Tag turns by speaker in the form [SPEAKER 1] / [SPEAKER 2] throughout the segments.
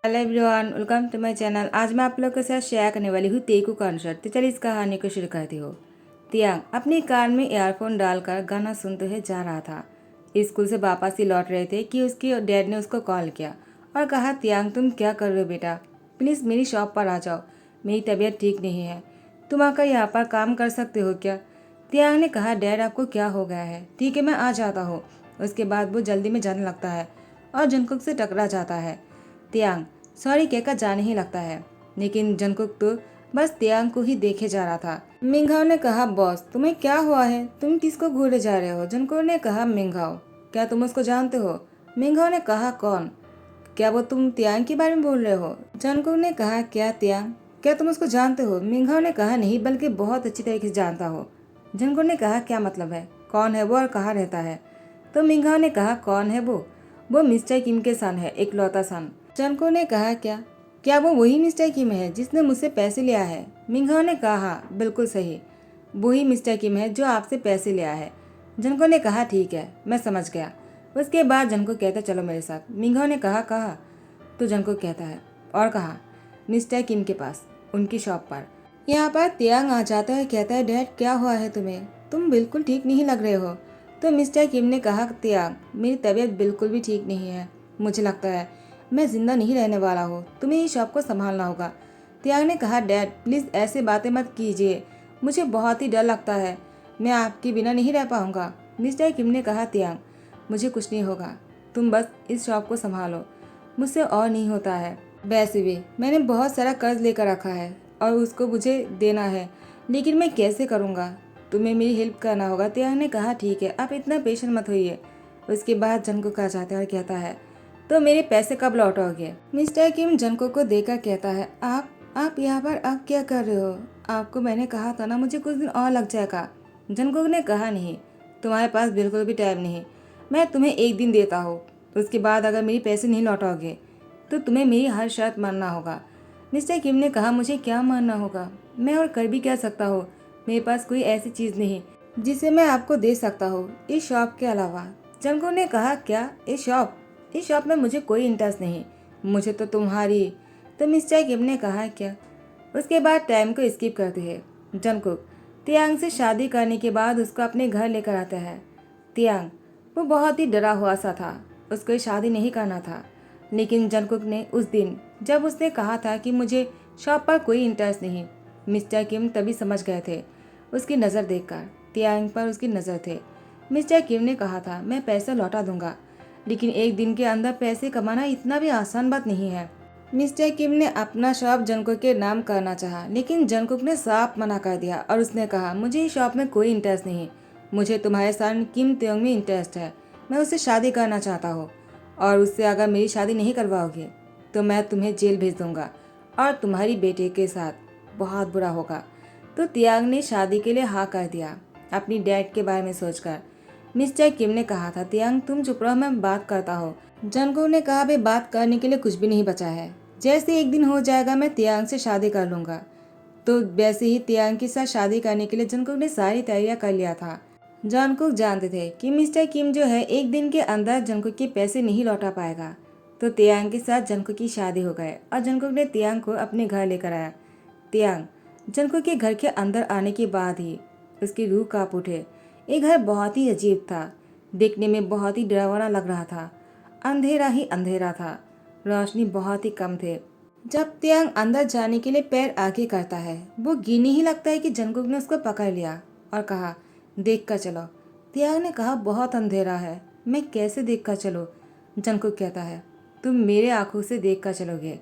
[SPEAKER 1] Hello everyone, welcome to my channel. आज मैं आप लोग के साथ शेयर करने वाली हूँ तेकू कॉन्सर्ट। तो चलिए इस कहानी को शुरू करती हूँ। तियांग अपनी कान में ईयरफोन डालकर गाना सुनते हुए जा रहा था। स्कूल से वापस ही लौट रहे थे कि उसके डैड ने उसको कॉल किया और कहा, तियांग तुम क्या कर रहे हो बेटा, प्लीज़ मेरी शॉप पर आ जाओ, मेरी तबीयत ठीक नहीं है, तुम आकर यहाँ पर काम कर सकते हो क्या। तियांग ने कहा, डैड आपको क्या हो गया है, ठीक है मैं आ जाता हूँ। उसके बाद वो जल्दी में जाने लगता है और जंगकुक से टकरा जाता है। तियांग सॉरी कहकर जाने ही लगता है, लेकिन जंगकुक तो बस तियांग को ही देखे जा रहा था। मिंघाओ ने कहा, बॉस तुम्हें क्या हुआ है, तुम किसको घूरे जा रहे हो। जंगकुक ने कहा, मिंघाओ क्या तुम उसको जानते हो। मिंघाओ ने कहा, कौन, क्या वो तुम तियांग के बारे में बोल रहे हो। जंगकुक ने कहा, क्या तियांग, क्या तुम उसको जानते हो। मिंघाओ ने कहा, नहीं बल्कि बहुत अच्छी तरीके से जानता हो। जंगकुक ने कहा, क्या मतलब है, कौन है वो और कहाँ रहता है। तो मिंघाओ ने कहा, कौन है वो मिस्टर किम के सन है, इकलौता सन। जंगकुक ने कहा, क्या क्या वो वही मिस्टर किम है जिसने मुझसे पैसे लिया है। मिंघाओ ने कहा, हाँ बिल्कुल सही, वही मिस्टर किम है जो आपसे पैसे लिया है। जंगकुक ने कहा, ठीक है मैं समझ गया। उसके बाद जंगकुक कहता, चलो मेरे साथ। मिंघाओ ने कहा, कहा। तो जंगकुक कहता है, और कहा, मिस्टर किम के पास, उनकी शॉप पर। यहाँ पर तियांग आ जाता है, कहता है, डैड क्या हुआ है तुम्हें, तुम बिल्कुल ठीक नहीं लग रहे हो। तो मिस्टर किम ने कहा, तियांग मेरी तबीयत बिल्कुल भी ठीक नहीं है, मुझे लगता है मैं जिंदा नहीं रहने वाला हूँ, तुम्हें इस शॉप को संभालना होगा। तियांग ने कहा, डैड प्लीज़ ऐसे बातें मत कीजिए, मुझे बहुत ही डर लगता है, मैं आपके बिना नहीं रह पाऊंगा। मिस्टर किम ने कहा, तियांग मुझे कुछ नहीं होगा, तुम बस इस शॉप को संभालो, मुझसे और नहीं होता है। वैसे भी मैंने बहुत सारा कर्ज लेकर रखा है और उसको मुझे देना है, लेकिन मैं कैसे करूँगा, तुम्हें मेरी हेल्प करना होगा। तियांग ने कहा, ठीक है आप इतना पेशेंट मत होइए। उसके बाद जंगकुक आ जाता है और कहता है, तो मेरे पैसे कब लौटोगे। मिस्टर किम जंगकुक को देखकर कहता है, आप यहाँ पर अब क्या कर रहे हो, आपको मैंने कहा था ना मुझे कुछ दिन और लग जाएगा। जंगकुक ने कहा, नहीं तुम्हारे पास बिल्कुल भी टाइम नहीं, मैं तुम्हें एक दिन देता हूँ, उसके बाद अगर मेरे पैसे नहीं लौटाओगे तो तुम्हें मेरी हर शर्त मानना होगा। मिस्टर किम ने कहा, मुझे क्या मानना होगा, मैं और कर भी क्या सकता हूँ, मेरे पास कोई ऐसी चीज़ नहीं जिसे मैं आपको दे सकता हूँ इस शॉप के अलावा। जंगकुक ने कहा, क्या इस शॉप में मुझे कोई इंटरेस्ट नहीं, मुझे तो तुम्हारी। तो मिस्टर किम ने कहा, क्या। उसके बाद टाइम को स्किप करते हैं। जंगकुक तियांग से शादी करने के बाद उसको अपने घर लेकर आता है। तियांग वो बहुत ही डरा हुआ सा था, उसको शादी नहीं करना था, लेकिन जंगकुक ने उस दिन जब उसने कहा था कि मुझे शॉप पर कोई इंटरेस्ट नहीं, मिस्टर किम तभी समझ गए थे। उसकी नज़र देखकर तियांग पर उसकी नज़र थे। मिस्टर किम ने कहा था, मैं पैसा लौटा दूंगा, लेकिन एक दिन के अंदर पैसे कमाना इतना भी आसान बात नहीं है। मिस्टर किम ने अपना शॉप जंगकुक के नाम करना चाहा, लेकिन जंगकुक ने साफ मना कर दिया और उसने कहा, मुझे इस शॉप में कोई इंटरेस्ट नहीं, मुझे तुम्हारे सन किम त्योंग में इंटरेस्ट है, मैं उससे शादी करना चाहता हूँ और उससे अगर मेरी शादी नहीं करवाओगे तो मैं तुम्हें जेल भेज दूंगा और तुम्हारी बेटे के साथ बहुत बुरा होगा। तो तियांग ने शादी के लिए हाँ कर दिया, अपनी डैड के बारे में सोचकर। मिस्टर किम ने कहा था, तियांग तुम चुप रहो, मैं बात करता हूँ। जंगकुक ने कहा, भाई बात करने के लिए कुछ भी नहीं बचा है, जैसे एक दिन हो जाएगा मैं तियांग से शादी कर लूंगा। तो वैसे ही तियांग के साथ शादी करने के लिए जंगकुक ने सारी तैयारियां कर लिया था। जंगकुक जानते थे कि मिस्टर किम जो है एक दिन के अंदर जंगकुक के पैसे नहीं लौटा पाएगा। तो तियांग के साथ जंगकुक की शादी हो गए और जंगकुक ने तियांग को अपने घर लेकर आया। तियांग जंगकुक के घर के अंदर आने के बाद ही उसकी रूह कांप उठे। ये घर बहुत ही अजीब था, देखने में बहुत ही डरावना लग रहा था, अंधेरा ही अंधेरा था, रोशनी बहुत ही कम थे। जब तियांग अंदर जाने के लिए पैर आगे करता है, वो गिने ही लगता है कि जंगकुक ने उसको पकड़ लिया और कहा, देख कर चलो। तियांग ने कहा, बहुत अंधेरा है, मैं कैसे देख कर चलूँ। जंगकुक कहता है, तुम मेरे आंखों से देख कर चलोगे,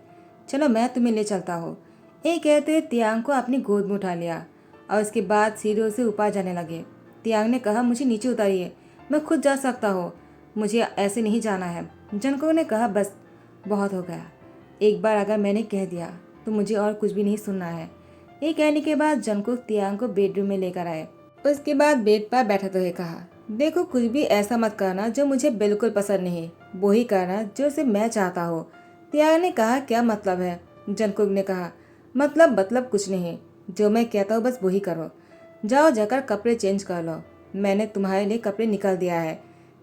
[SPEAKER 1] चलो मैं तुम्हें ले चलता हूँ। ये कहते हुए तियांग को अपनी गोद में उठा लिया और उसके बाद सीढ़ियों से ऊपर जाने लगे। तियांग ने कहा, मुझे नीचे उतारिए, मैं खुद जा सकता हूँ, मुझे ऐसे नहीं जाना है। जंगकुक ने कहा, बस बहुत हो गया, एक बार अगर मैंने कह दिया तो मुझे और कुछ भी नहीं सुनना है। ये कहने के बाद जंगकुक तियांग को बेडरूम में लेकर आए। उसके बाद बेड पर बैठते हुए कहा, देखो कुछ भी ऐसा मत करना जो मुझे बिल्कुल पसंद नहीं, वो ही करना जो सिर्फ मैं चाहता हूँ। तियांग ने कहा, क्या मतलब है। जंगकुक ने कहा, मतलब कुछ नहीं, जो मैं कहता हूँ बस वही करो, जाओ जाकर कपड़े चेंज कर लो, मैंने तुम्हारे लिए कपड़े निकाल दिया है।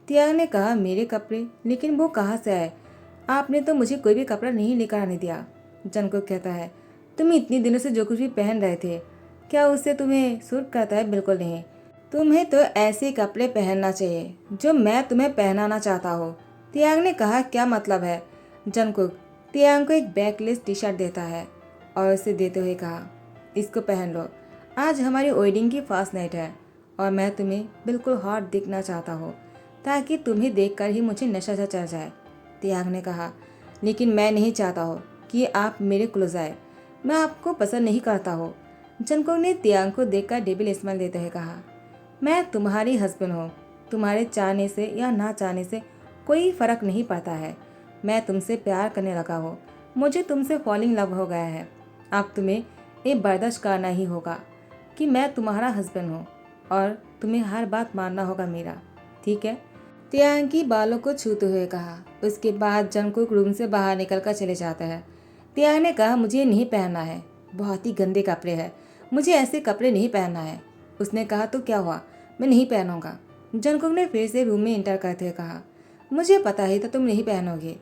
[SPEAKER 1] तियांग ने कहा, मेरे कपड़े, लेकिन वो कहाँ से आए। आपने तो मुझे कोई भी कपड़ा नहीं लेकर आने दिया। जंगकुक कहता है, तुम इतनी दिनों से जो कुछ भी पहन रहे थे, क्या उससे तुम्हें सूट करता है? बिल्कुल नहीं। तुम्हें तो ऐसे कपड़े पहनना चाहिए जो मैं तुम्हें पहनाना चाहता हूँ। तियांग ने कहा, क्या मतलब है? जंगकुक तियांग को एक बैकलेस टी शर्ट देता है और उसे देते हुए कहा, इसको पहन लो। आज हमारी वेडिंग की फास्ट नाइट है और मैं तुम्हें बिल्कुल हॉट दिखना चाहता हूँ ताकि तुम्हें देखकर ही मुझे नशा सा चढ़ जाए। तियांग ने कहा, लेकिन मैं नहीं चाहता हूँ कि आप मेरे क्लोज आए। मैं आपको पसंद नहीं करता हूँ। जंगकुक ने तियांग को देखकर डेविल स्माइल देते हुए कहा, मैं तुम्हारी हस्बैंड हूँ। तुम्हारे चाहने से या ना चाहने से कोई फर्क नहीं पड़ता है। मैं तुमसे प्यार करने लगा हूँ। मुझे तुमसे फॉलिंग लव हो गया है। अब तुम्हें ये बर्दाश्त करना ही होगा कि मैं तुम्हारा हस्बैंड हूँ और तुम्हें हर बात मानना होगा मेरा, ठीक है? तियांग की बालों को छूते हुए कहा। उसके बाद जंगकुक रूम से बाहर निकल कर चले जाता है। तियांग ने कहा, मुझे ये नहीं पहनना है, बहुत ही गंदे कपड़े हैं, मुझे ऐसे कपड़े नहीं पहनना है। उसने कहा, तो क्या हुआ, मैं नहीं पहनूंगा। जंगकुक ने फिर से रूम में इंटर करते हुए कहा, मुझे पता ही था तुम नहीं पहनोगे,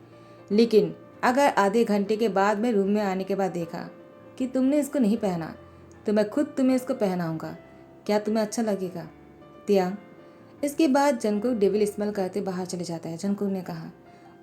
[SPEAKER 1] लेकिन अगर आधे घंटे के बाद मैं रूम में आने के बाद देखा कि तुमने इसको नहीं पहना तो मैं खुद तुम्हें इसको पहनाऊंगा। क्या तुम्हें अच्छा लगेगा? तियांग। इसके बाद जंगकुक डेविल इस्तेमाल करते बाहर चले जाता है। जंगकुक ने कहा,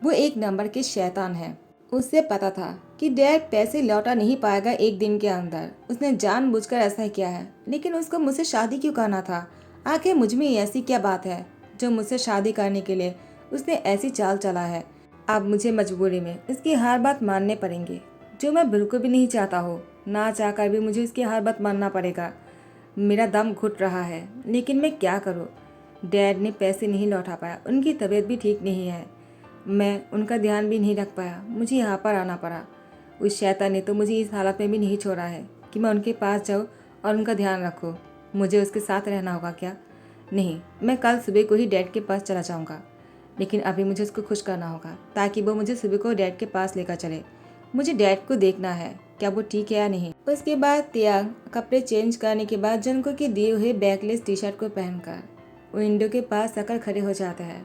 [SPEAKER 1] वो एक नंबर के शैतान है। उससे पता था कि डैड पैसे लौटा नहीं पाएगा एक दिन के अंदर। उसने जानबूझकर ऐसा किया है, लेकिन उसको मुझसे शादी क्यों करना था? आखिर मुझ में ऐसी क्या बात है जो मुझसे शादी करने के लिए उसने ऐसी चाल चला है? अब मुझे मजबूरी में इसकी हर बात मानने पड़ेंगे, जो मैं बिल्कुल भी नहीं चाहता हूँ। ना चाहकर भी मुझे उसकी हर बात मानना पड़ेगा। मेरा दम घुट रहा है, लेकिन मैं क्या करूँ? डैड ने पैसे नहीं लौटा पाया, उनकी तबीयत भी ठीक नहीं है, मैं उनका ध्यान भी नहीं रख पाया, मुझे यहाँ पर आना पड़ा। उस शैतान ने तो मुझे इस हालत में भी नहीं छोड़ा है कि मैं उनके पास जाऊँ और उनका ध्यान रखूँ। मुझे उसके साथ रहना होगा क्या? नहीं, मैं कल सुबह को ही डैड के पास चला जाऊँगा, लेकिन अभी मुझे उसको खुश करना होगा ताकि वो मुझे सुबह को डैड के पास लेकर चले। मुझे डैड को देखना है, क्या वो ठीक है या नहीं। उसके बाद तियांग कपड़े चेंज करने के बाद जंगकुक के दिए हुए बैकलेस टी शर्ट को पहनकर विंडो के पास आकर खड़े हो जाता है।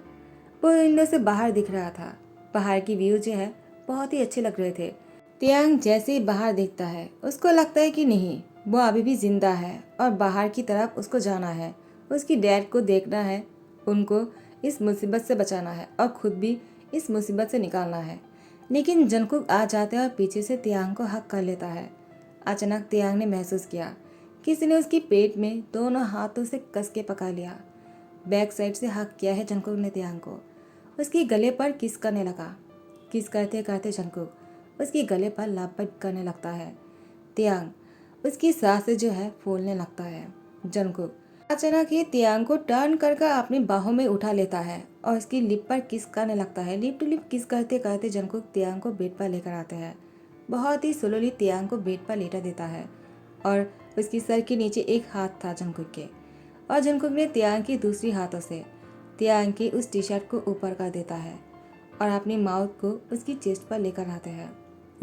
[SPEAKER 1] वो विंडो से बाहर दिख रहा था। बाहर की व्यू जो है बहुत ही अच्छे लग रहे थे। तियांग जैसे ही बाहर देखता है उसको लगता है कि नहीं, वो अभी भी जिंदा है और बाहर की तरफ उसको जाना है। उसकी डैड को देखना है, उनको इस मुसीबत से बचाना है और खुद भी इस मुसीबत से निकालना है। लेकिन जंगकुक आ जाते हैं और पीछे से तियांग को हक कर लेता है। अचानक तियांग ने महसूस किया किसी ने उसकी पेट में दोनों हाथों से कस के पकड़ लिया। बैक साइड से हक किया है जंगकुक ने तियांग को। उसकी गले पर किस करने लगा। किस करते करते जंगकुक उसकी गले पर लापट करने लगता है। तियांग उसकी सांसें जो है फूलने लगता है। जंगकुक अचानक ही तियांग को टर्न कर अपनी बाहों में उठा लेता है और उसकी लिप पर किस करने लगता है। लिप टू लिप किस करते करते जंगकुक तियांग को बेड पर लेकर आते हैं। बहुत ही स्लोली तियांग को बेड पर लेटा देता है और उसकी सर के नीचे एक हाथ था जंगकुक के, और जंगकुक ने तियांग की दूसरी हाथों से तियांग की उस टी शर्ट को ऊपर कर देता है और अपनी माउथ को उसकी चेस्ट पर लेकर आते हैं।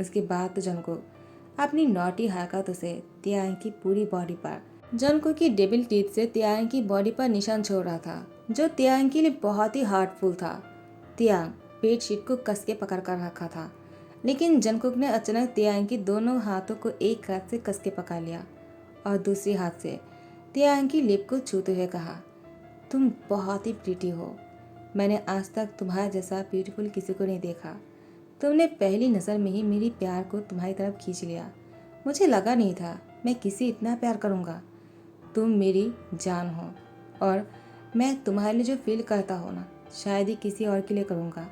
[SPEAKER 1] उसके बाद तो जंगकुक अपनी नॉटी हरकतों से तियांग की पूरी बॉडी पर, जंगकुक की डेविल टीथ से तियांग की बॉडी पर निशान छोड़ रहा था, जो तियांग के लिए बहुत ही हार्टफुल था। तियांग बेड शीट को कस के पकड़ कर रखा था, लेकिन जंगकुक ने अचानक तियांग की दोनों हाथों को एक हाथ से कस के पकड़ लिया और दूसरी हाथ से तियांग की लिप को छूते हुए कहा, तुम बहुत ही प्रीटी हो। मैंने आज तक तुम्हारे जैसा ब्यूटीफुल किसी को नहीं देखा। तुमने पहली नज़र में ही मेरी प्यार को तुम्हारी तरफ खींच लिया। मुझे लगा नहीं था मैं किसी इतना प्यार करूँगा। तुम मेरी जान हो और मैं तुम्हारे लिए जो फील करता हूँ ना, शायद ही किसी और के लिए करूँगा।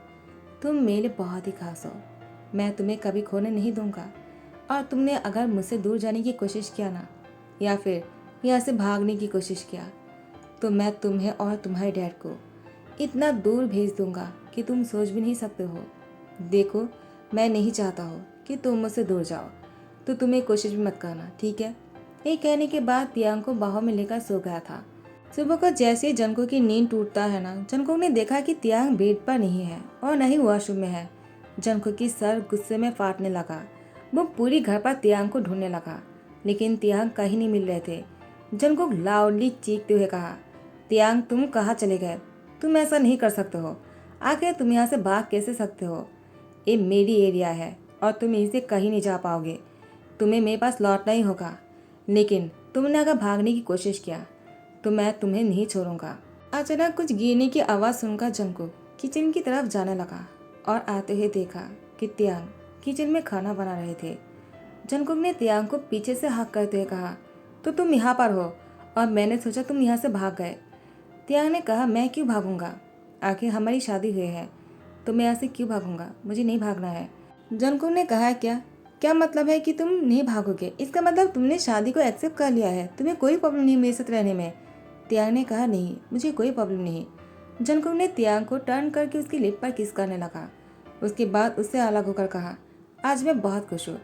[SPEAKER 1] तुम मेरे लिए बहुत ही खास हो। मैं तुम्हें कभी खोने नहीं दूँगा। और तुमने अगर मुझसे दूर जाने की कोशिश किया ना, या फिर यहाँ से भागने की कोशिश किया, तो मैं तुम्हें और तुम्हारे डैड को इतना दूर भेज दूंगा कि तुम सोच भी नहीं सकते हो। देखो, मैं नहीं चाहता हो कि तुम मुझसे दूर जाओ, तो तुम्हें कोशिश भी मत करना, ठीक है? ये कहने के बाद तियांग को बाहों में लेकर सो गया था। सुबह को जैसे ही जंगकुक की नींद टूटता है ना, जंगकुक ने देखा कि तियांग बेड पर नहीं है और न ही वॉशरूम में है। जंगकुक की सर गुस्से में फाटने लगा। वो पूरी घर पर तियांग को ढूंढने लगा, लेकिन तियांग कहीं नहीं मिल रहे थे। जंगकुक लाउडली चीखते हुए कहा, तियांग तुम कहाँ चले गए? तुम ऐसा नहीं कर सकते हो। आखिर तुम यहाँ से भाग कैसे सकते हो? ये मेरी एरिया है और तुम यहीं से कहीं नहीं जा पाओगे। तुम्हें मेरे पास लौटना ही होगा। लेकिन तुमने अगर भागने की कोशिश किया तो मैं तुम्हें नहीं छोड़ूंगा। अचानक कुछ गिरने की आवाज़ सुनकर जंकुक किचन की तरफ जाने लगा और आते हुए देखा कि तियांग किचन में खाना बना रहे थे। जंकुक ने तियांग को पीछे से हक करते हुए कहा, तो तुम यहाँ पर हो और मैंने सोचा तुम यहाँ से भाग गए। तियांग ने कहा, मैं क्यों भागूंगा, आखिर हमारी शादी हुई है तो मैं यहाँ से क्यों भागूंगा, मुझे नहीं भागना है। जंकुक ने कहा, क्या क्या मतलब है कि तुम नहीं भागोगे? इसका मतलब तुमने शादी को एक्सेप्ट कर लिया है, तुम्हें कोई प्रॉब्लम नहीं मेरे साथ रहने में? तियांग ने कहा, नहीं मुझे कोई प्रॉब्लम नहीं। जंकुक ने तियांग को टर्न करके उसकी लिप पर किस करने लगा। उसके बाद उससे अलग होकर कहा, आज मैं बहुत खुश हूँ,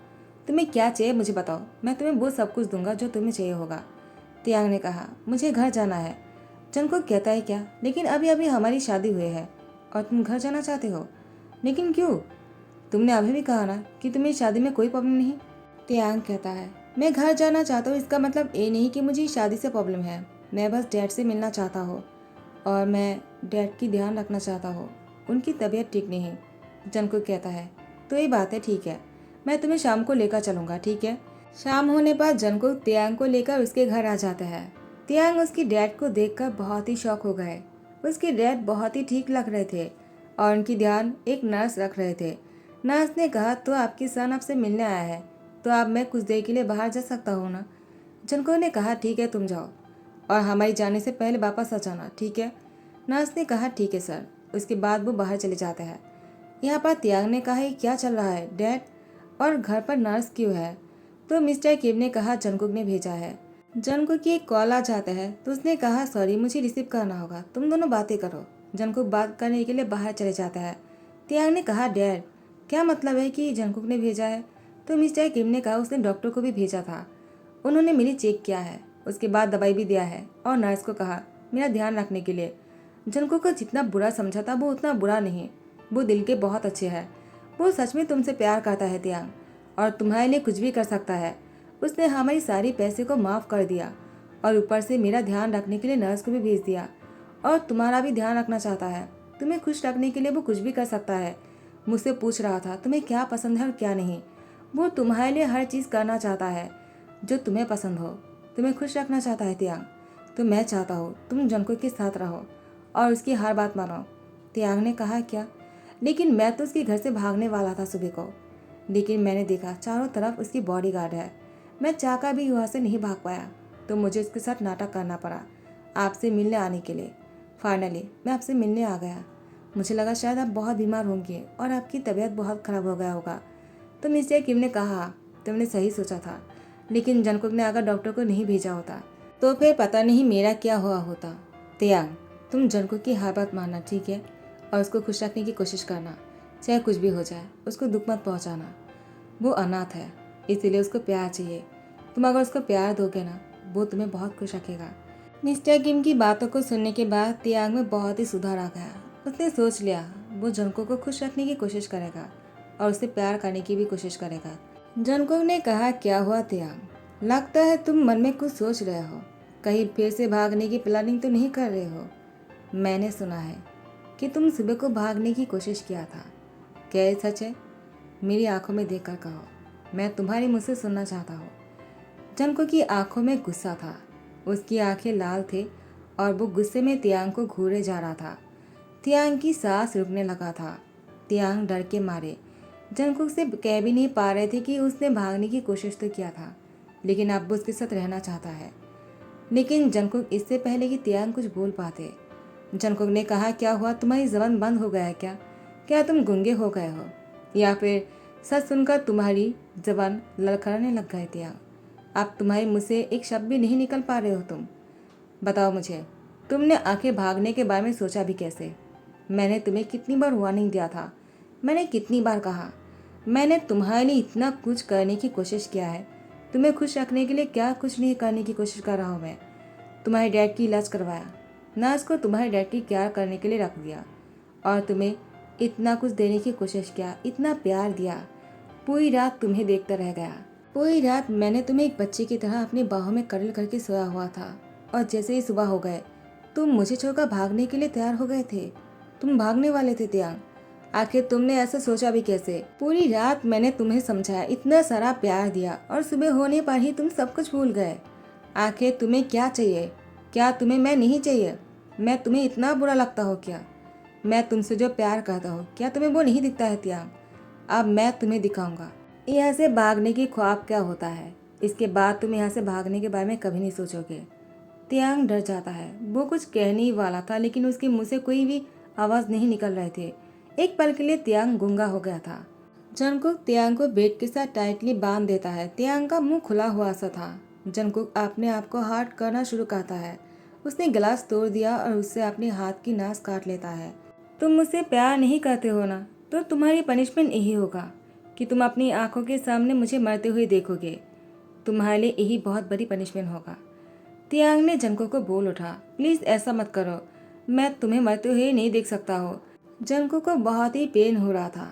[SPEAKER 1] तुम्हें क्या चाहिए मुझे बताओ, मैं तुम्हें वो सब कुछ दूंगा जो तुम्हें चाहिए होगा। तियांग ने कहा, मुझे घर जाना है। जंकुक कहता है, क्या? लेकिन अभी अभी हमारी शादी हुई है और तुम घर जाना चाहते हो? लेकिन क्यों? तुमने अभी भी कहा ना कि तुम्हें शादी में कोई प्रॉब्लम नहीं। तियांग कहता है, मैं घर जाना चाहता हूँ इसका मतलब ये नहीं कि मुझे शादी से प्रॉब्लम है, मैं बस डैड से मिलना चाहता हूँ और मैं डैड की ध्यान रखना चाहता हूँ, उनकी तबीयत ठीक नहीं। जंकुक कहता है, तो ये बात है, ठीक है, मैं तुम्हें शाम को लेकर चलूँगा, ठीक है। शाम होने पर जंकुक तियांग को लेकर उसके घर आ जाता है। तियांग उसकी डैड को देखकर बहुत ही शॉक हो गए। उसके डैड बहुत ही ठीक लग रहे थे और उनकी ध्यान एक नर्स रख रहे थे। नर्स ने कहा, तो आपकी सन आपसे मिलने आया है, तो अब मैं कुछ देर के लिए बाहर जा सकता हूँ ना? जंकुक ने कहा, ठीक है तुम जाओ और हमारी जाने से पहले वापस आ जाना, ठीक है। नर्स ने कहा, ठीक है सर। उसके बाद वो बाहर चले जाते हैं। यहाँ पर तियांग ने कहा, क्या चल रहा है डैड, और घर पर नर्स क्यों है? तो मिस्टर किम ने कहा, जंकुक ने भेजा है। जंकुक की एक कॉल आ जाता है तो उसने कहा, सॉरी मुझे रिसीव करना होगा, तुम दोनों बातें करो। जंकुक बात करने के लिए बाहर चले जाता है। तियांग ने कहा, डैड क्या मतलब है कि जंकुक ने भेजा है? तो मिस्टर किम ने कहा, उसने डॉक्टर को भी भेजा था, उन्होंने मेरी चेक किया है, उसके बाद दवाई भी दिया है और नर्स को कहा मेरा ध्यान रखने के लिए। जंकुक को जितना बुरा समझा था वो उतना बुरा नहीं, वो दिल के बहुत अच्छे हैं, वो सच में तुमसे प्यार करता है तियांग, और तुम्हारे लिए कुछ भी कर सकता है। उसने हमारी सारी पैसे को माफ़ कर दिया और ऊपर से मेरा ध्यान रखने के लिए नर्स को भी भेज दिया और तुम्हारा भी ध्यान रखना चाहता है। तुम्हें खुश रखने के लिए वो कुछ भी कर सकता है। मुझसे पूछ रहा था तुम्हें क्या पसंद है और क्या नहीं। वो तुम्हारे लिए हर चीज़ करना चाहता है जो तुम्हें पसंद हो, तुम्हें खुश रखना चाहता है तियांग। तो मैं चाहता हूँ तुम जंकुक के साथ रहो और उसकी हर बात मानो। तियांग ने कहा, क्या? लेकिन मैं तो उसके घर से भागने वाला था सुबह को, लेकिन मैंने देखा चारों तरफ उसकी बॉडीगार्ड है, मैं चाहकर भी वहाँ से नहीं भाग पाया, तो मुझे उसके साथ नाटक करना पड़ा आपसे मिलने आने के लिए। फाइनली मैं आपसे मिलने आ गया। मुझे लगा शायद आप बहुत बीमार होंगे और आपकी तबीयत बहुत ख़राब हो गया होगा। तो मिस्टर किम ने कहा, तुमने सही सोचा था, लेकिन जंकुक ने अगर डॉक्टर को नहीं भेजा होता तो फिर पता नहीं मेरा क्या हुआ होता। तियांग तुम जंकुक की हर बात मानना, ठीक है, और उसको खुश रखने की कोशिश करना, चाहे कुछ भी हो जाए, उसको दुख मत पहुंचाना। वो अनाथ है इसीलिए उसको प्यार चाहिए, तुम अगर उसको प्यार दोगे ना वो तुम्हें बहुत खुश रखेगा। मिस्टर किम की बातों को सुनने के बाद तियांग में बहुत ही सुधार आ गया। उसने सोच लिया वो जंकुक को खुश रखने की कोशिश करेगा और उससे प्यार करने की भी कोशिश करेगा। जंकुक ने कहा, क्या हुआ तियांग, लगता है तुम मन में कुछ सोच रहे हो, कहीं फिर से भागने की प्लानिंग तो नहीं कर रहे हो? मैंने सुना है कि तुम सुबह को भागने की कोशिश किया था, क्या ये सच है? मेरी आंखों में देखकर कहो, मैं तुम्हारे मुँह से सुनना चाहता हूँ। जंकुक की आंखों में गुस्सा था, उसकी आंखें लाल थे और वो गुस्से में तियांग को घूरे जा रहा था। तियांग की सांस रुकने लगा था। तियांग डर के मारे जंकुक से कह भी नहीं पा रहे थे कि उसने भागने की कोशिश तो किया था, लेकिन अब वो उसके साथ रहना चाहता है। लेकिन जंकुक इससे पहले कि तियांग कुछ बोल पाते, जंकुक ने कहा, क्या हुआ, तुम्हारी जबान बंद हो गया है क्या? क्या तुम गूंगे हो गए हो या फिर सच सुनकर तुम्हारी जबान लड़खड़ाने लग गए तियांग? अब तुम्हारे मुँह से एक शब्द भी नहीं निकल पा रहे हो तुम। बताओ मुझे, तुमने आखिर भागने के बारे में सोचा भी कैसे? मैंने तुम्हें कितनी बार वार्निंग दिया था, मैंने कितनी बार कहा, मैंने तुम्हारे लिए इतना कुछ करने की कोशिश किया है, तुम्हें खुश रखने के लिए क्या कुछ नहीं करने की कोशिश कर रहा हूँ मैं। तुम्हारे डैड की इलाज करवाया, नर्स को तुम्हारे डैड की केयर करने के लिए रख दिया और तुम्हें इतना कुछ देने की कोशिश किया, इतना प्यार दिया, पूरी रात तुम्हें देखता रह गया। पूरी रात मैंने तुम्हें एक बच्चे की तरह अपनी बाहों में कडल करके सोया हुआ था और जैसे ही सुबह हो गए तुम मुझे छोड़कर भागने के लिए तैयार हो गए थे। तुम भागने वाले थे तियांग, आखिर तुमने ऐसा सोचा भी कैसे? पूरी रात मैंने तुम्हें समझाया, इतना सारा प्यार दिया और सुबह होने पर ही तुम सब कुछ भूल गए। आखिर तुम्हें क्या चाहिए? क्या तुम्हें मैं नहीं चाहिए? मैं तुम्हें इतना बुरा लगता हो क्या? मैं तुमसे जो प्यार करता हूँ क्या तुम्हें वो नहीं दिखता है त्याग? अब मैं तुम्हें दिखाऊंगा यहाँ से भागने की ख्वाब क्या होता है। इसके बाद तुम यहाँ से भागने के बारे में कभी नहीं सोचोगे। त्यांग डर जाता है। वो कुछ कहने ही वाला था लेकिन उसके मुंह से कोई भी आवाज नहीं निकल रहे थे। एक पल के लिए त्यांग गूंगा हो गया था। जंगकुक त्यांग को बेड के साथ टाइटली बांध देता है। त्यांग का मुंह खुला हुआ सा था। जंगकुक अपने आप को हार्ड करना शुरू करता है। उसने गिलास तोड़ दिया और उससे अपने हाथ की नास काट लेता है। तुम मुझसे प्यार नहीं करते हो ना, तो तुम्हारी पनिशमेंट यही होगा कि तुम अपनी आंखों के सामने मुझे मरते हुए देखोगे। तुम्हारे लिए यही बहुत बड़ी पनिशमेंट होगा। त्यांग ने जंगकुक को बोल उठा, प्लीज ऐसा मत करो, मैं तुम्हें मरते हुए नहीं देख सकता हो। जंगकुक को बहुत ही पेन हो रहा था।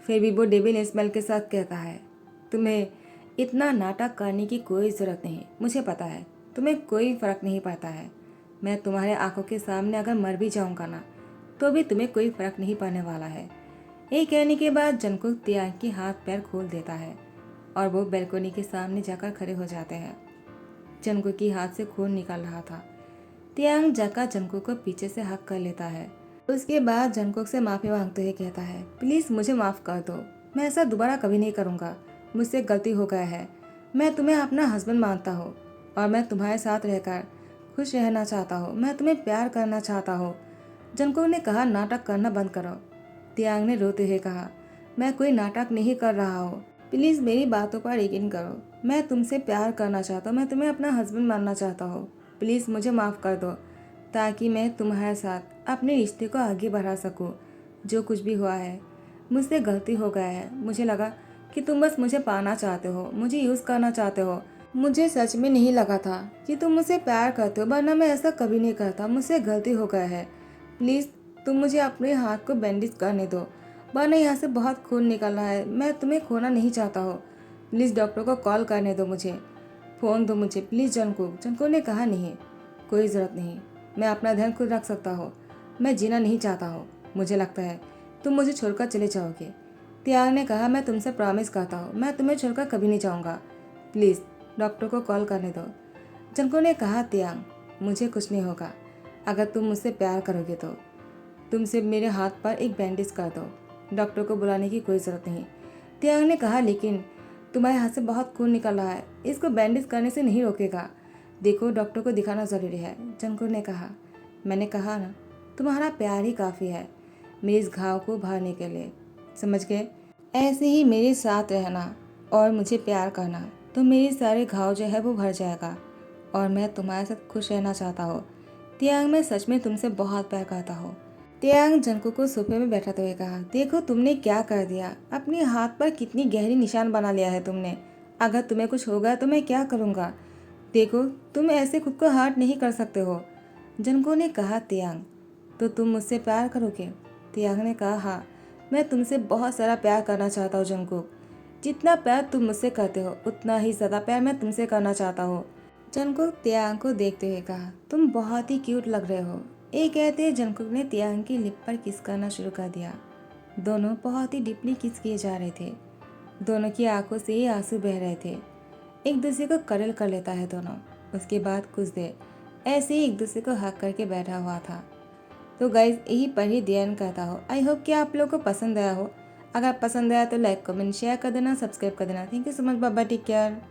[SPEAKER 1] फिर भी वो डेविल स्मेल के साथ कहता है, तुम्हें इतना नाटक करने की कोई ज़रूरत नहीं। मुझे पता है तुम्हें कोई फ़र्क नहीं पड़ता है। मैं तुम्हारे आंखों के सामने अगर मर भी जाऊंगा ना, तो भी तुम्हें कोई फ़र्क नहीं पड़ने वाला है। ये कहने के बाद जंगकुक त्यांग के हाथ पैर खोल देता है और वो बैल्कनी के सामने जाकर खड़े हो जाते हैं। जंगकुक के हाथ से खून निकल रहा था। त्यांग जाकर जंगकुक को पीछे से हक कर लेता है। उसके बाद जंगकुक से माफ़ी मांगते हुए कहता है, प्लीज़ मुझे माफ़ कर दो, मैं ऐसा दोबारा कभी नहीं करूँगा। मुझसे गलती हो गया है। मैं तुम्हें अपना हस्बैंड मानता हूँ और मैं तुम्हारे साथ रहकर खुश रहना चाहता हूँ। मैं तुम्हें प्यार करना चाहता हूँ। जंगकुक ने कहा, नाटक करना बंद करो। त्यांग ने रोते हुए कहा, मैं कोई नाटक नहीं कर रहा हूँ, प्लीज़ मेरी बातों पर यकीन करो। मैं तुमसे प्यार करना चाहता हूँ। मैं तुम्हें अपना हस्बैंड मानना चाहता हूँ। प्लीज़ मुझे माफ़ कर दो ताकि मैं तुम्हारे साथ अपने रिश्ते को आगे बढ़ा सकूँ। जो कुछ भी हुआ है मुझसे गलती हो गया है। मुझे लगा कि तुम बस मुझे पाना चाहते हो, मुझे यूज़ करना चाहते हो। मुझे सच में नहीं लगा था कि तुम मुझसे प्यार करते हो, वरना मैं ऐसा कभी नहीं करता। मुझसे गलती हो गया है। प्लीज़ तुम मुझे अपने हाथ को बैंडेज करने दो, वरना यहाँ से बहुत खून निकल रहा है। मैं तुम्हें खोना नहीं चाहता हो। प्लीज़ डॉक्टर को कॉल करने दो, मुझे फ़ोन दो मुझे, प्लीज़ जंगकुक। जंगकुक ने कहा, नहीं, कोई ज़रूरत नहीं, मैं अपना ध्यान खुद रख सकता हूँ। मैं जीना नहीं चाहता हूँ। मुझे लगता है तुम मुझे छोड़कर चले जाओगे। त्यांग ने कहा, मैं तुमसे प्रॉमिस करता हूँ, मैं तुम्हें छोड़कर कभी नहीं जाऊँगा। प्लीज़ डॉक्टर को कॉल करने दो। जंगकुक ने कहा, त्यांग, मुझे कुछ नहीं होगा। अगर तुम मुझसे प्यार करोगे तो तुम सिर्फ मेरे हाथ पर एक बैंडेज कर दो। डॉक्टर को बुलाने की कोई ज़रूरत नहीं। त्यांग ने कहा, लेकिन तुम्हारे हाथ से बहुत खून निकल रहा है, इसको बैंडेज करने से नहीं रोकेगा। देखो, डॉक्टर को दिखाना ज़रूरी है। जंगकुक ने कहा, मैंने कहा ना, तुम्हारा प्यार ही काफ़ी है मेरे इस घाव को भरने के लिए, समझ गए? ऐसे ही मेरे साथ रहना और मुझे प्यार करना, तो मेरे सारे घाव जो है वो भर जाएगा और मैं तुम्हारे साथ खुश रहना चाहता हूँ। त्यांग, मैं सच में तुमसे बहुत प्यार करता हूँ। त्यांग जंगकुक को सोफे में बैठाते हुए कहा, देखो तुमने क्या कर दिया। अपने हाथ पर कितनी गहरी निशान बना लिया है तुमने। अगर तुम्हें कुछ होगा तो मैं क्या करूँगा? देखो, तुम ऐसे खुद को हर्ट नहीं कर सकते हो। जंगकुक ने कहा, त्यांग, तो तुम मुझसे प्यार करोगे? त्यांग ने कहा, हाँ, मैं तुमसे बहुत सारा प्यार करना चाहता हूँ जंगकुक। जितना प्यार तुम मुझसे करते हो उतना ही ज़्यादा प्यार मैं तुमसे करना चाहता हूँ। जंगकुक त्यांग को देखते हुए कहा, तुम बहुत ही क्यूट लग रहे हो। ये कहते जंगकुक ने त्यांग की लिप पर किस करना शुरू कर दिया। दोनों बहुत ही डीपली किस किए जा रहे थे। दोनों की आंखों से ही आंसू बह रहे थे। एक दूसरे को करल कर लेता है दोनों। उसके बाद कुछ देर ऐसे ही एक दूसरे को हक करके बैठा हुआ था। तो गाइज, यही पर ही ध्यान करता हो। आई होप कि आप लोगों को पसंद आया हो। अगर पसंद आया तो लाइक कमेंट शेयर कर देना, सब्सक्राइब कर देना। Thank you so much. Bye bye, take care.